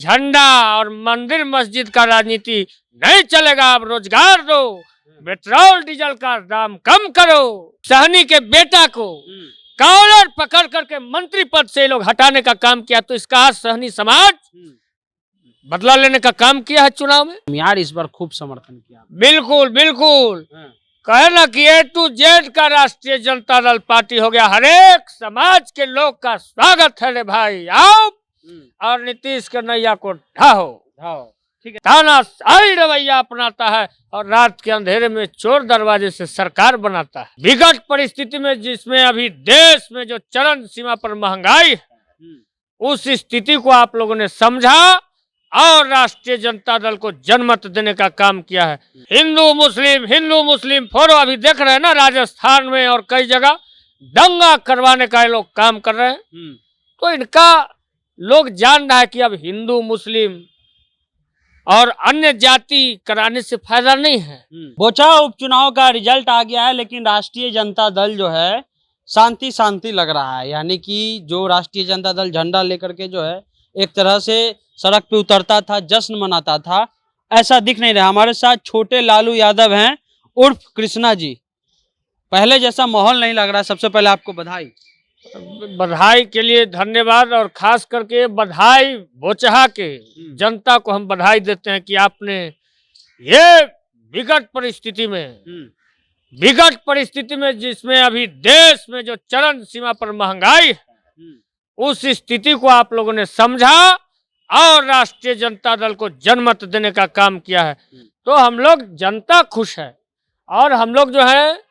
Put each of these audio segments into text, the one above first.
झंडा और मंदिर मस्जिद का राजनीति नहीं चलेगा। अब रोजगार दो, पेट्रोल डीजल का दाम कम करो। सहनी के बेटा को कॉलर पकड़ करके मंत्री पद से लोग हटाने का काम किया, तो इसका आज सहनी समाज बदला लेने का काम किया है चुनाव में। यार इस बार खूब समर्थन किया। बिल्कुल बिल्कुल, कहे ना कि A to Z का राष्ट्रीय जनता दल पार्टी हो गया। हर एक समाज के लोग का स्वागत है रे भाई, आओ और नीतीश के नैया को ढाहो। ठीक है। तानाशाही रवैया अपनाता है और रात के अंधेरे में चोर दरवाजे से सरकार बनाता है। विकट परिस्थिति में जिसमें अभी देश में जो चरम सीमा पर महंगाई है, उस स्थिति को आप लोगों ने समझा और राष्ट्रीय जनता दल को जनमत देने का काम किया है। हिंदू मुस्लिम फोड़ो, अभी देख रहे हैं ना राजस्थान में और कई जगह दंगा करवाने का ये लोग काम कर रहे हैं। तो इनका लोग जान रहा है कि अब हिंदू मुस्लिम और अन्य जाति कराने से फायदा नहीं है। बोचा उपचुनाव का रिजल्ट आ गया है, लेकिन राष्ट्रीय जनता दल जो है शांति शांति लग रहा है। यानी कि जो राष्ट्रीय जनता दल झंडा लेकर के जो है एक तरह से सड़क पे उतरता था, जश्न मनाता था, ऐसा दिख नहीं रहा। हमारे साथ छोटे लालू यादव हैं उर्फ कृष्णा जी। पहले जैसा माहौल नहीं लग रहा। सबसे पहले आपको बधाई। बधाई के लिए धन्यवाद, और खास करके बधाई बोचहा के जनता को हम बधाई देते हैं कि आपने ये विकट परिस्थिति में जिसमें अभी देश में जो चरम सीमा पर महंगाई है, उस स्थिति को आप लोगों ने समझा और राष्ट्रीय जनता दल को जनमत देने का काम किया है। तो हम लोग, जनता खुश है और हम लोग जो है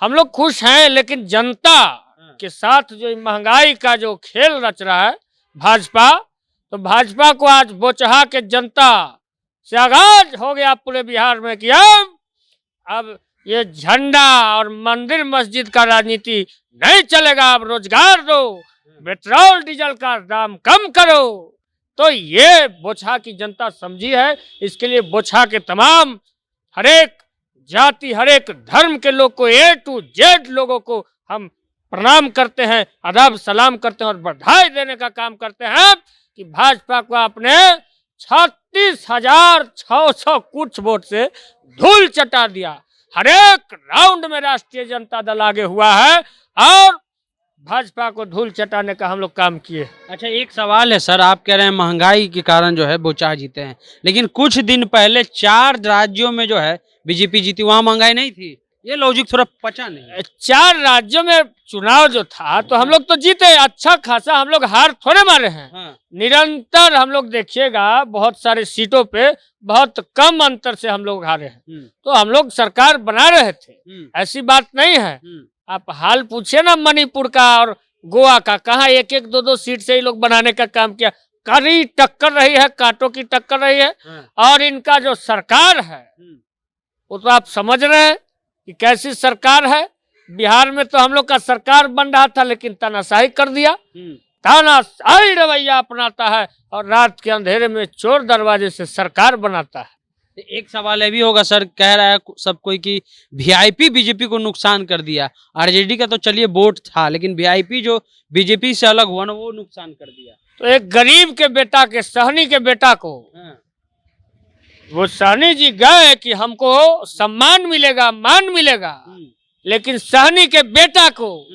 हम लोग खुश हैं, लेकिन जनता के साथ जो महंगाई का जो खेल रच रहा है भाजपा, तो भाजपा को आज बोचहा के जनता से आगाज हो गया पूरे बिहार में कि अब ये झंडा और मंदिर मस्जिद का राजनीति नहीं चलेगा। अब रोजगार दो, पेट्रोल डीजल का दाम कम करो। तो ये बोचहा की जनता समझी है। इसके लिए बोचहा के तमाम हर एक जाति, हर एक धर्म के लोग को, A to Z लोगों को हम प्रणाम करते हैं, आदाब सलाम करते हैं और बधाई देने का काम करते हैं कि भाजपा को आपने 36,600 कुछ वोट से धूल चटा दिया। हर एक राउंड में राष्ट्रीय जनता दल आगे हुआ है और भाजपा को धूल चटाने का हम लोग काम किए। अच्छा, एक सवाल है सर, आप कह रहे हैं महंगाई के कारण जो है बोचहा जीते हैं, लेकिन कुछ दिन पहले 4 राज्यों में जो है बीजेपी जीती, वहाँ महंगाई नहीं थी। ये लॉजिक थोड़ा पचा नहीं। 4 राज्यों में चुनाव जो था तो हम लोग तो जीते अच्छा खासा, हम लोग हार थोड़े मारे हैं। निरंतर हम लोग देखिएगा बहुत सारे सीटों पे बहुत कम अंतर से हम लोग हारे हैं। तो हम लोग सरकार बना रहे थे, ऐसी बात नहीं है। आप हाल पूछिए ना मणिपुर का और गोवा का, कहाँ 1-1, 2-2 सीट से ही लोग बनाने का काम किया। कड़ी टक्कर रही है, कांटों की टक्कर रही है। और इनका जो सरकार है वो तो आप समझ रहे हैं कि कैसी सरकार है। बिहार में तो हम लोग का सरकार बन रहा था, लेकिन तानाशाही कर दिया। तानाशाही रवैया अपनाता है और रात के अंधेरे में चोर दरवाजे से सरकार बनाता है। एक सवाल ये भी होगा सर, कह रहा है सब कोई कि वीआईपी बीजेपी को नुकसान कर दिया। आरजेडी का तो चलिए वोट था, लेकिन वीआईपी जो बीजेपी से अलग हुआ ना, वो नुकसान कर दिया। तो एक गरीब के बेटा के, सहनी के बेटा को, वो सहनी जी गए कि हमको सम्मान मिलेगा, मान मिलेगा, लेकिन सहनी के बेटा को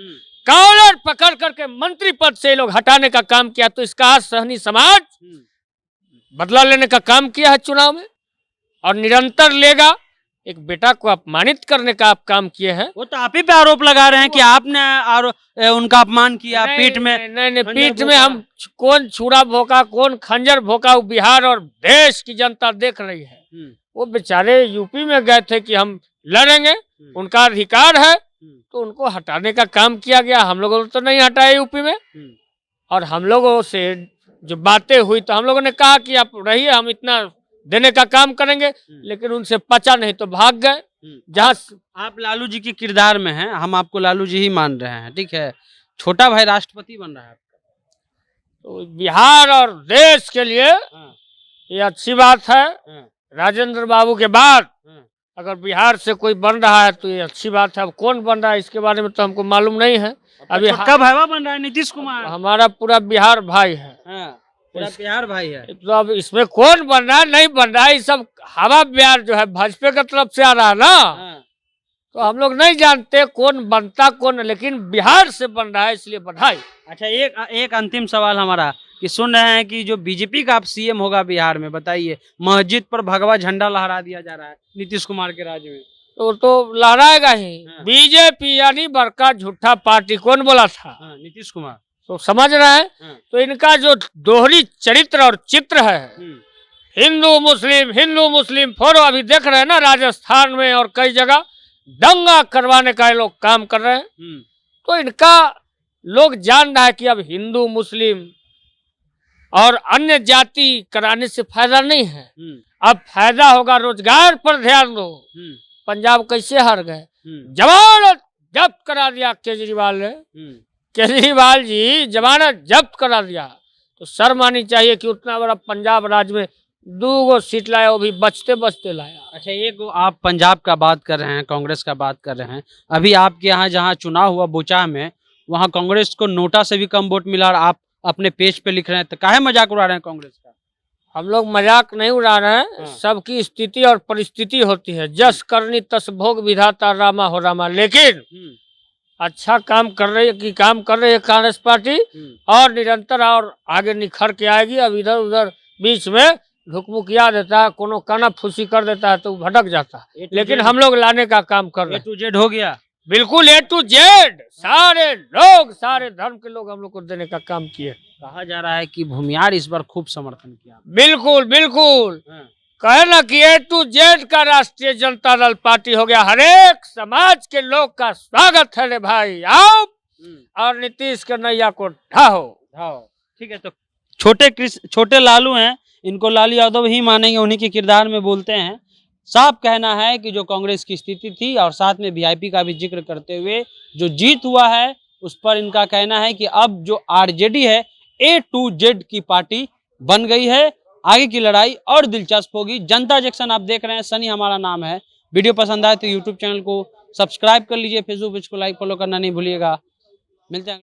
कॉलर पकड़ करके मंत्री पद से लोग हटाने का काम किया। तो इसका आज सहनी समाज बदला लेने का काम किया है चुनाव में और निरंतर लेगा। एक बेटा को अपमानित करने का आप काम किए हैं। वो तो आप ही पे आरोप लगा रहे हैं कि आपने उनका अपमान किया। पीठ में नहीं, पीठ में हम कौन छुरा भोंका, कौन खंजर भोंका, वो बिहार और देश की जनता देख रही है। वो बेचारे यूपी में गए थे कि हम लड़ेंगे, उनका अधिकार है, तो उनको हटाने का काम किया गया। हम लोगों ने तो नहीं हटाया यूपी में, और हम लोगों से जो बातें हुई तो हम लोगों ने कहा कि आप रहिए, हम इतना देने का काम करेंगे, लेकिन उनसे पचा नहीं तो भाग गए। जहाँ आप लालू जी के किरदार में हैं, हम आपको लालू जी ही मान रहे हैं, ठीक है। छोटा भाई राष्ट्रपति बन रहा है आपका, तो बिहार और देश के लिए ये अच्छी बात है। राजेंद्र बाबू के बाद अगर बिहार से कोई बन रहा है तो ये अच्छी बात है। अब कौन बन रहा है इसके बारे में तो हमको मालूम नहीं है। अभी छोटका भाईवा बन रहा है नीतीश कुमार। हमारा पूरा बिहार भाई है। पूरा बिहार भाई है। तो अब इसमें कौन बन रहा है नहीं बन रहा है, ये सब हवा बिहार जो है भाजपा की तरफ से आ रहा है ना। हाँ। तो हम लोग नहीं जानते कौन बनता कौन, लेकिन बिहार से बन रहा है, इसलिए बधाई। अच्छा, एक अंतिम सवाल हमारा कि सुन रहे हैं कि जो बीजेपी का आप सीएम होगा बिहार में, बताइए, मस्जिद पर भगवा झंडा लहरा दिया जा रहा है नीतीश कुमार के राज्य में। तो लहराएगा ही। हाँ। बीजेपी यानी बड़का झूठा पार्टी, कौन बोला था? हाँ, नीतीश कुमार। तो समझ रहे हैं। हाँ। तो इनका जो दोहरी चरित्र और चित्र है, हिंदू मुस्लिम फोड़ो, अभी देख रहे हैं ना राजस्थान में और कई जगह दंगा करवाने का ये लोग काम कर रहे हैं। तो इनका लोग जान रहा है कि अब हिंदू मुस्लिम और अन्य जाति कराने से फायदा नहीं है। अब फायदा होगा रोजगार पर ध्यान दो। पंजाब कैसे हार गए, जमानत जब्त करा दिया केजरीवाल ने। केजरीवाल जी जमानत जब्त करा दिया, तो शर्म आनी चाहिए कि उतना बड़ा पंजाब राज्य में 2 सीट लाया, वो भी बचते बचते लाया। अच्छा, एक आप पंजाब का बात कर रहे हैं, कांग्रेस का बात कर रहे हैं, अभी आपके यहाँ जहाँ चुनाव हुआ बोचा में, वहाँ कांग्रेस को नोटा से भी कम वोट मिला और आप अपने पेज पे लिख रहे हैं, तो काहे मजाक उड़ा रहे हैं कांग्रेस का? हम लोग मजाक नहीं उड़ा रहे हैं। हाँ। सबकी स्थिति और परिस्थिति होती है, जस करनी तस भोग विधाता रामा हो रामा। लेकिन अच्छा काम कर रही है कांग्रेस पार्टी, और निरंतर और आगे निखर के आएगी। अब इधर उधर बीच में धुकमुकिया देता है, कोनो काना फूसी कर देता है तो भटक जाता है, लेकिन हम लोग लाने का काम कर रहे हैं। A to Z हो गया, बिल्कुल A to Z, सारे लोग, सारे धर्म के लोग हम लोग को देने का काम किए। कहा जा रहा है कि भूमियार इस बार खूब समर्थन किया। बिल्कुल बिल्कुल, हाँ। कहे ना कि A to Z का राष्ट्रीय जनता दल पार्टी हो गया। हर एक समाज के लोग का स्वागत है रे भाई, आओ और नीतीश के नैया को ढाओ। ठीक है, तो छोटे लालू हैं, इनको लालू यादव ही मानेंगे, उन्हीं के किरदार में बोलते हैं। साफ कहना है कि जो कांग्रेस की स्थिति थी, और साथ में वीआईपी का भी जिक्र करते हुए जो जीत हुआ है उस पर इनका कहना है कि अब जो आरजेडी है A to Z की पार्टी बन गई है। आगे की लड़ाई और दिलचस्प होगी। जनता जंक्शन आप देख रहे हैं, सनी हमारा नाम है। वीडियो पसंद आए तो यूट्यूब चैनल को सब्सक्राइब कर लीजिए, फेसबुक पेज को लाइक फॉलो करना नहीं भूलिएगा। मिलते हैं।